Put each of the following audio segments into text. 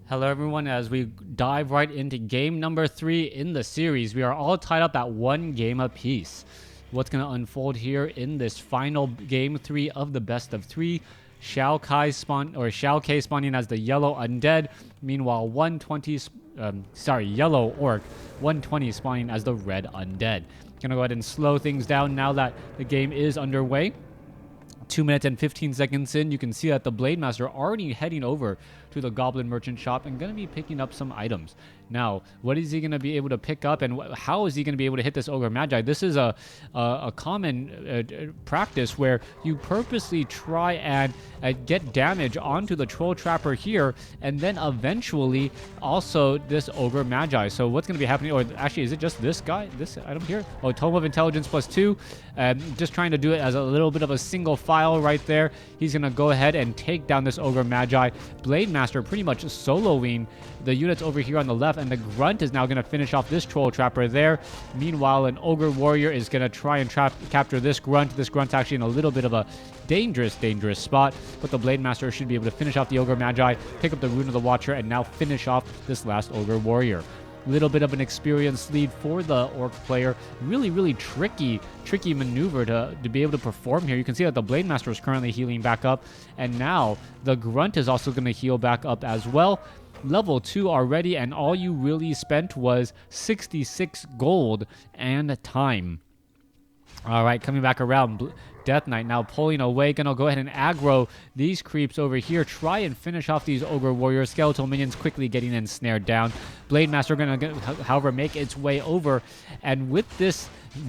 Hello everyone, as we dive right into game number 3 in the series. We are all tied up at 1 game apiece. What's going to unfold here in this final game 3 of the best of 3? Xiaokk spawning as the yellow undead. Meanwhile, yellow orc 120 spawning as the red undead. Gonna go ahead and slow things down now that the game is underway. 2 minutes and 15 seconds in, you can see that the Blade Master already heading over to the Goblin Merchant shop and going to be picking up some items. Now, what is he going to be able to pick up, and how is he going to be able to hit this Ogre Magi? This is a common practice where you purposely try and get damage onto the Troll Trapper here, and then eventually also this Ogre Magi. So what's going to be happening, or actually, is it just this guy, this item here? Oh, Tome of Intelligence +2. Just trying to do it as a little bit of a single file right there. He's going to go ahead and take down this Ogre Magi. Blade Master pretty much soloing the units over here on the left, and the Grunt is now going to finish off this Troll Trapper there. Meanwhile, an Ogre Warrior is going to try and capture this Grunt. This Grunt's actually in a little bit of a dangerous spot, but the Blade Master should be able to finish off the Ogre Magi, pick up the Rune of the Watcher, and now finish off this last Ogre Warrior. Little bit of an experience lead for the Orc player. Really tricky maneuver to be able to perform here. You can see that the Blade Master is currently healing back up, and now the Grunt is also going to heal back up as well. Level 2 already, and all you really spent was 66 gold and time. All right, coming back around, Death Knight now pulling away. Gonna go ahead and aggro these creeps over here. Try and finish off these Ogre Warriors. Skeletal minions quickly getting ensnared down. Blade Master gonna, however, make its way over. And with this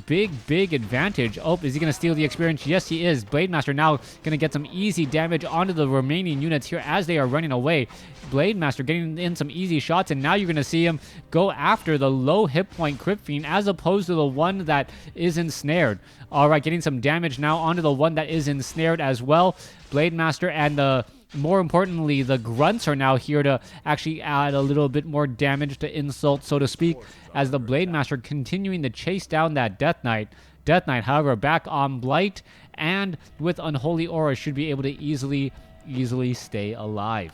big advantage. Oh, is he going to steal the experience? Yes, he is. Blade Master now going to get some easy damage onto the remaining units here as they are running away. Blade Master getting in some easy shots, and now you're going to see him go after the low hit point Crypt Fiend as opposed to the one that is ensnared. All right, getting some damage now onto the one that is ensnared as well. Blade Master and more importantly, the Grunts are now here to actually add a little bit more damage to insult, so to speak, as the Blade Master continuing to chase down that Death Knight. Death Knight, however, back on Blight, and with Unholy Aura should be able to easily stay alive.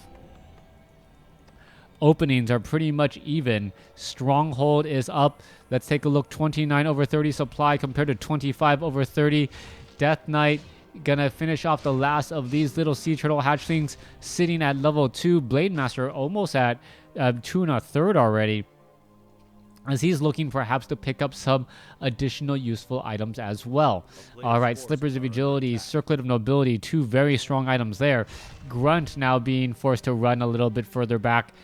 Openings are pretty much even. Stronghold is up. Let's take a look. 29/30 supply compared to 25/30. Death Knight gonna finish off the last of these little sea turtle hatchlings sitting at level 2. Blade Master almost at 2 1/3 already, as he's looking perhaps to pick up some additional useful items as well. All right, Slippers of Agility, Circlet of Nobility, 2 very strong items there. Grunt now being forced to run a little bit further back,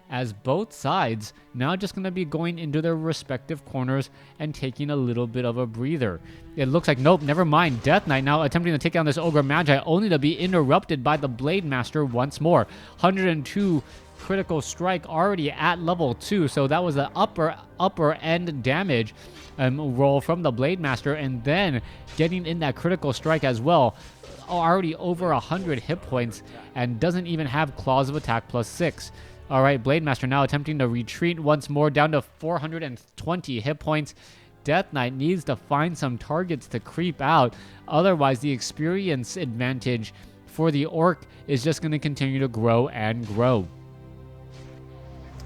as both sides now just going to be going into their respective corners and taking a little bit of a breather. It looks like, nope, never mind. Death Knight now attempting to take down this Ogre Magi, only to be interrupted by the Blade Master once more. 102 critical strike already at level 2, so that was the upper end damage roll from the Blade Master, and then getting in that critical strike as well. Already over 100 hit points, and doesn't even have Claws of Attack +6. All right, Blade Master now attempting to retreat once more down to 420 hit points. Death Knight needs to find some targets to creep out. Otherwise, the experience advantage for the Orc is just going to continue to grow and grow.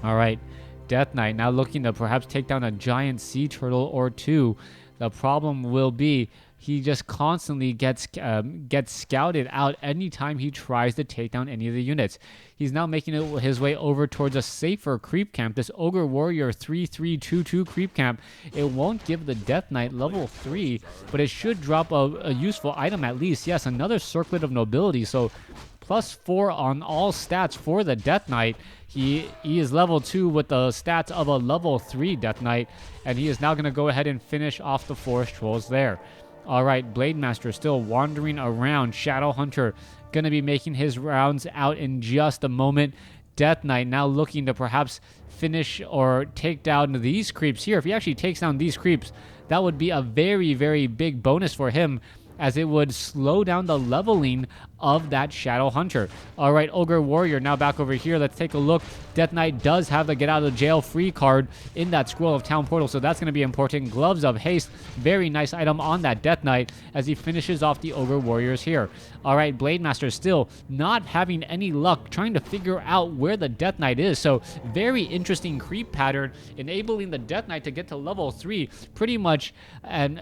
All right, Death Knight now looking to perhaps take down a giant sea turtle or 2. The problem will be he just constantly gets scouted out anytime he tries to take down any of the units. He's now making his way over towards a safer creep camp, this Ogre Warrior 3322 creep camp. It won't give the Death Knight level 3, but it should drop a useful item at least. Yes, another Circlet of Nobility, so +4 on all stats for the Death Knight. He is level 2 with the stats of a level 3 Death Knight, and he is now going to go ahead and finish off the Forest Trolls there. All right, Blade Master still wandering around. Shadow Hunter going to be making his rounds out in just a moment. Death Knight now looking to perhaps finish or take down these creeps here. If he actually takes down these creeps, that would be a very big bonus for him, as it would slow down the leveling of that Shadow Hunter. All right, Ogre Warrior now back over here. Let's take a look. Death Knight does have the get out of jail free card in that Scroll of Town Portal, so that's going to be important. Gloves of Haste, very nice item on that Death Knight as he finishes off the Ogre Warriors here. All right, Blade Master still not having any luck trying to figure out where the Death Knight is, so very interesting creep pattern, enabling the Death Knight to get to level 3 pretty much at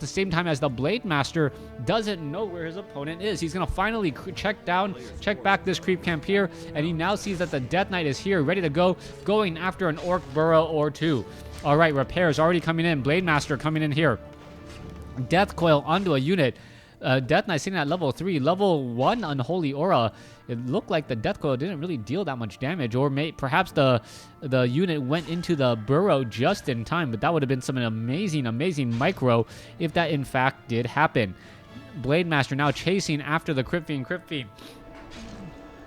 the same time as the Blade Master doesn't know where his opponent is. He's going to finally check back this creep camp here, and he now sees that the Death Knight is here, ready to go, going after an Orc Burrow or two. All right, repairs already coming in. Blade Master coming in here. Death Coil onto a unit. Death Knight sitting at level 3. Level 1 Unholy Aura. It looked like the Death Coil didn't really deal that much damage, or perhaps the unit went into the burrow just in time, but that would have been some amazing micro if that in fact did happen. Blade Master now chasing after the Crypt Fiend,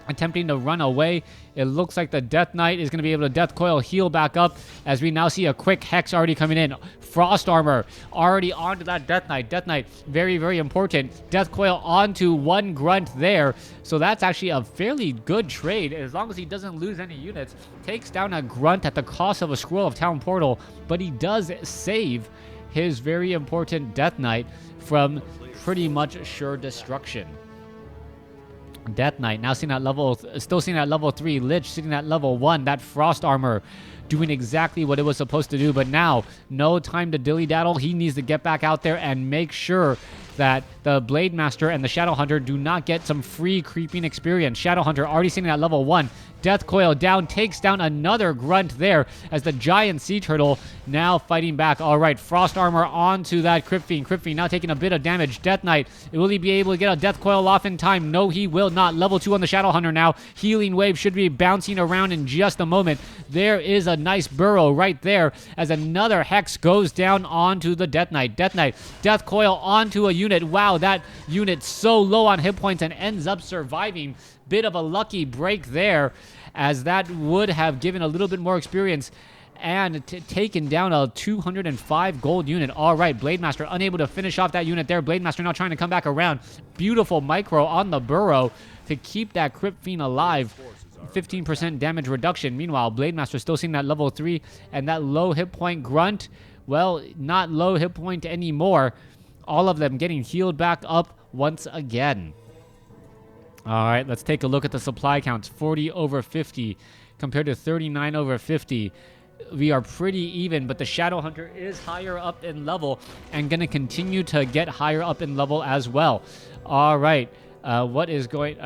attempting to run away. It looks like the Death Knight is going to be able to Death Coil heal back up as we now see a quick Hex already coming in. Frost Armor already onto that Death Knight. Death Knight, very important. Death Coil onto one Grunt there. So that's actually a fairly good trade as long as he doesn't lose any units. Takes down a Grunt at the cost of a Scroll of Town Portal, but he does save his very important Death Knight from pretty much sure destruction. Death Knight now still sitting at level 3. Lich sitting at level 1. That Frost Armor doing exactly what it was supposed to do, but now no time to dilly-daddle. He needs to get back out there and make sure that the Blade Master and the Shadow Hunter do not get some free creeping experience. Shadow Hunter already sitting at level 1. Death Coil down, takes down another Grunt there as the giant sea turtle now fighting back. All right, Frost Armor onto that Crypt Fiend. Crypt Fiend now taking a bit of damage. Death Knight, will he be able to get a Death Coil off in time? No, he will not. Level 2 on the Shadow Hunter now. Healing Wave should be bouncing around in just a moment. There is a nice burrow right there as another Hex goes down onto the Death Knight. Death Knight, Death Coil onto a unit. Wow, that unit so low on hit points and ends up surviving. Bit of a lucky break there, as that would have given a little bit more experience and taken down a 205 gold unit. All right, Blade Master unable to finish off that unit there. Blade Master now trying to come back around. Beautiful micro on the burrow to keep that Crypt Fiend alive. 15% damage reduction. Meanwhile, Blade Master still seeing that level 3, and that low hit point Grunt, well, not low hit point anymore. All of them getting healed back up once again. All right, let's take a look at the supply counts. 40 over 50 compared to 39 over 50. We are pretty even, but the Shadow Hunter is higher up in level and going to continue to get higher up in level as well. All right. What is going...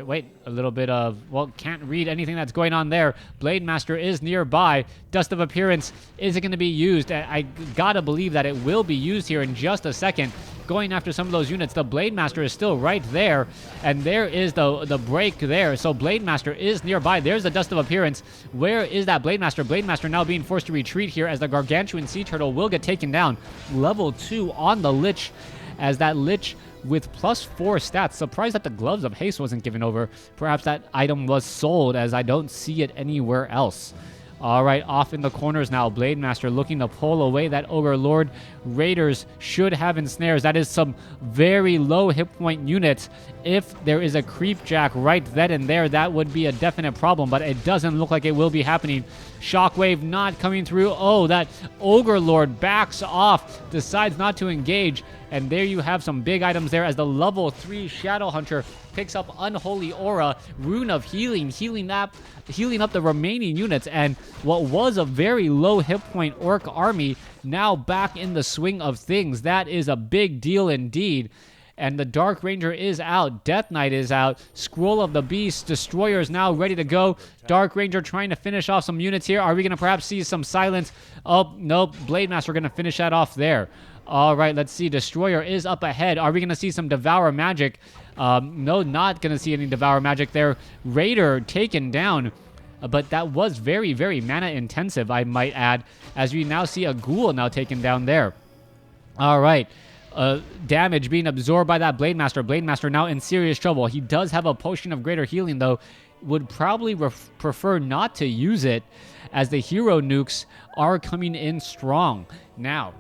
wait, a little bit of... Well, can't read anything that's going on there. Blade Master is nearby. Dust of Appearance, is it going to be used? I gotta believe that it will be used here in just a second. Going after some of those units. The Blade Master is still right there, and there is the break there. So Blade Master is nearby. There's the Dust of Appearance. Where is that Blade Master? Blade Master now being forced to retreat here as the Gargantuan Sea Turtle will get taken down. Level 2 on the Lich, as that Lich with +4 stats. Surprised that the Gloves of Haste wasn't given over. Perhaps that item was sold, as I don't see it anywhere else. All right, off in the corners now. Blade Master looking to pull away that Ogre Lord. Raiders should have ensnares. That is some very low hit point units. If there is a Creep Jack right then and there, that would be a definite problem, but it doesn't look like it will be happening. Shockwave not coming through. Oh, that Ogre Lord backs off, decides not to engage, and there you have some big items there as the level 3 Shadow Hunter picks up Unholy Aura, Rune of Healing, healing up the remaining units, and what was a very low hit point Orc army now back in the swing of things. That is a big deal indeed. And the Dark Ranger is out. Death Knight is out. Scroll of the Beast. Destroyer is now ready to go. Dark Ranger trying to finish off some units here. Are we going to perhaps see some silence? Oh, nope. Blade Master going to finish that off there. All right, let's see. Destroyer is up ahead. Are we going to see some Devour Magic? No, not going to see any Devour Magic there. Raider taken down. But that was very mana intensive, I might add, as we now see a Ghoul now taken down there. All right. Damage being absorbed by that Blade Master. Blade Master now in serious trouble. He does have a Potion of Greater Healing, though. Would probably prefer not to use it, as the hero nukes are coming in strong. Now,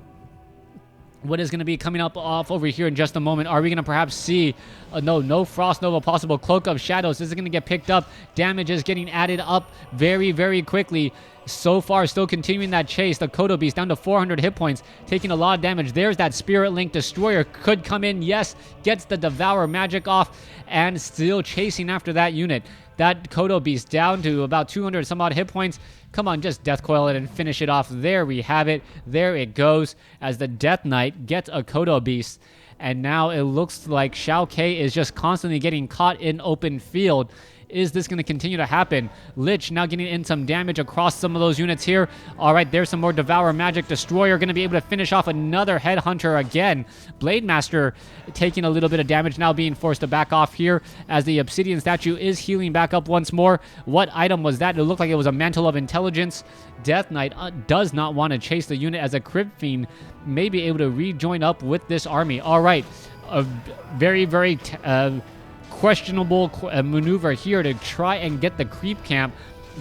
what is going to be coming up off over here in just a moment. Are we going to perhaps see no Frost Nova possible? Cloak of Shadows. This is going to get picked up. Damage is getting added up very, very quickly. So far, still continuing that chase. The Kodo Beast down to 400 hit points, taking a lot of damage. There's that Spirit Link Destroyer. Could come in. Yes, gets the Devour magic off, and still chasing after that unit. That Kodo Beast down to about 200 some odd hit points. Come on, just Death Coil it and finish it off. There we have it. There it goes as the Death Knight gets a Kodo Beast. And now it looks like Xiaokk is just constantly getting caught in open field. Is this going to continue to happen? Lich now getting in some damage across some of those units here. All right, there's some more Devour Magic. Destroyer going to be able to finish off another Headhunter again. Blade Master taking a little bit of damage, now being forced to back off here as the Obsidian Statue is healing back up once more. What item was that? It looked like it was a Mantle of Intelligence. Death Knight does not want to chase the unit as a Crypt Fiend may be able to rejoin up with this army. All right, a very, very questionable maneuver here to try and get the creep camp.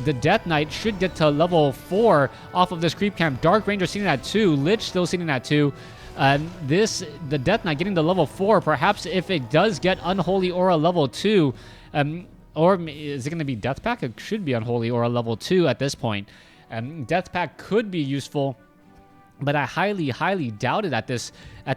The Death Knight should get to level 4 off of this creep camp. Dark Ranger sitting at 2. Lich still sitting at 2. The Death Knight getting to level 4. Perhaps if it does get Unholy Aura level 2, or is it going to be Death Pack? It should be Unholy Aura level 2 at this point. Death Pack could be useful, but I highly, highly doubt it at this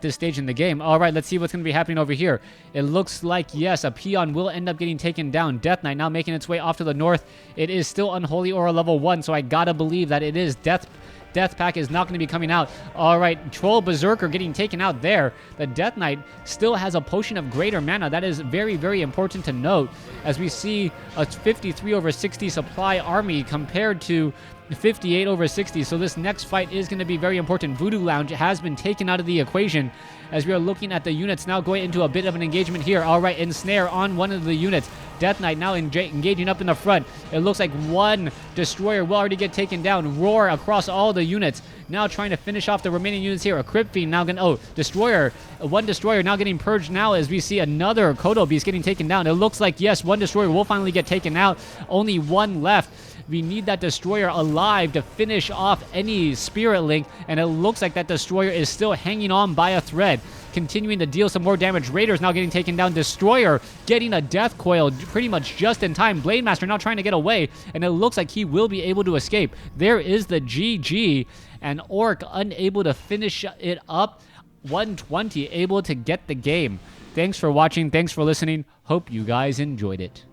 stage in the game. All right, let's see what's going to be happening over here. It looks like, yes, a Peon will end up getting taken down. Death Knight now making its way off to the north. It is still Unholy Aura level 1, so I gotta believe that it is Death Pack is not going to be coming out. All right, Troll Berserker getting taken out there. The Death Knight still has a Potion of Greater Mana. That is very, very important to note as we see a 53 over 60 supply army compared to 58 over 60. So this next fight is going to be very important. Voodoo Lounge has been taken out of the equation as we are looking at the units now going into a bit of an engagement here. All right, Ensnare on one of the units. Death Knight now engaging up in the front. It looks like one Destroyer will already get taken down. Roar across all the units. Now trying to finish off the remaining units here. A Crypt Fiend now going Destroyer. One Destroyer now getting purged now as we see another Kodo Beast getting taken down. It looks like, yes, one Destroyer will finally get taken out. Only one left. We need that Destroyer alive to finish off any Spirit Link, and it looks like that Destroyer is still hanging on by a thread, continuing to deal some more damage. Raiders now getting taken down. Destroyer getting a Death Coil pretty much just in time. Blade Master now trying to get away, and it looks like he will be able to escape. There is the GG, and Orc unable to finish it up. 120 able to get the game. Thanks for watching. Thanks for listening. Hope you guys enjoyed it.